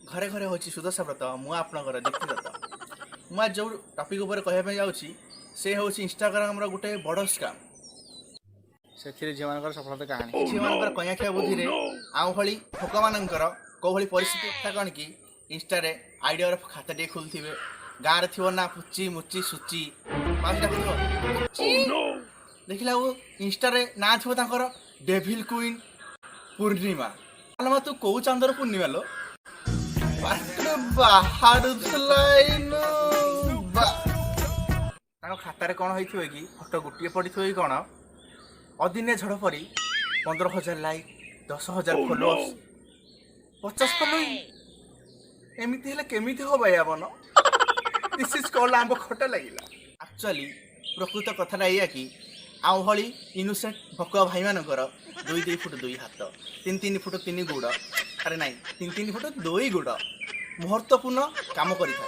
घरे घरे होची सुदशा व्रत मु आपणकर दीप्तिदत्त मु आज जो टॉपिक ऊपर कहबे जाउची से होची इंस्टाग्राम रो गुटे बड़ स्कैम से झील मान सफलता कहानी झील मान कयाखिया बुद्धि रे आउ भली ठोक मानकर को भली परिस्थिति था कौन कि इंस्टा रे आईडिया रो खाता टे खुलथिबे गाँ रे थिबो ना पुची मुची सुची पांचटा खुलथिबो देखिला वो इंस्टा रे ना थिबो तांकर डेविल क्वीन पूर्णिमा अलमा तू को चांदर पूर्णिमा लो बाहर खातार कौन होइथिबे कि फोटो गुटिए पड़िथिबे कि कौन अदिने झड़ परी 15,000 लाइक 10,000 फॉलोअर्स 50 फॉलोइंग एमिति हेले केमिति हो भाई आपन दिस इज कॉल्ड आंब खटा लागिला एक्चुअली प्रकृत कथाटा या कि आउ भली इनोसेंट भकुआ भाई मानकर 2 फुट 2 हाथ 3 फुट 3 गोड़ अरे नाई 3 फुट 2 गोड़ महत्वपूर्ण काम करिथा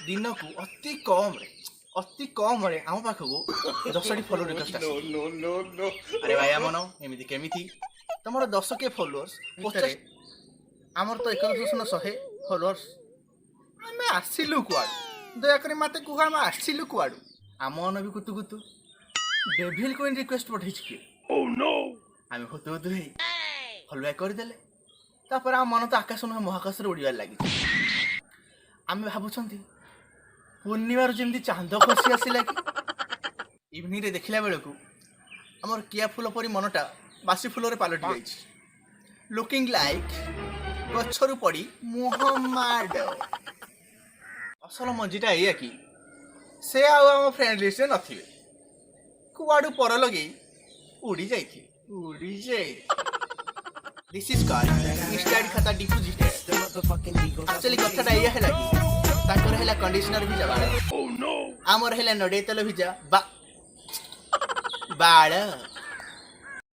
दिन को अति कम रे आम पाखको 10 फॉलो रिक्वेस्ट अरे भाई मन एमिति केमिति तमर 10 के फॉलोअर्स 50 आमर तो 1,100 फॉलोअर्स आमे आसिलु कुआडू दया करी माते कुहा आमे आसिलु कुआडू आम मन भी कुतु कुतु डेविल क्वीन रिक्वेस्ट पठै छी ओह नो आमे होतो होतो हे फॉलो बैक कर देले तापर आम मन तो आकाश न महाकाश रे उड़ियार लागि आमे भाबुछंती पूर्णिमार जमी चांद खसी आसला कि इवनिंग रे देखला बेल को आमर किया फूल परी मनटा बासी फूल रे पालटी जाइछ लुकिंग लाइक गछरु पड़ी मोहम्मद असल मजीटा या कि से आम फ्रेंड लिस्ट रे नथिबे कुआडू पर लगे उड़ी जाई दिस इज कॉल्ड इंस्टा खाता डिपोजिट एक्चुअली कथाटा या है कि ताकर हेला कंडीशनर भी जबाड़ आमर हेला नडे तेल भी जा बाळ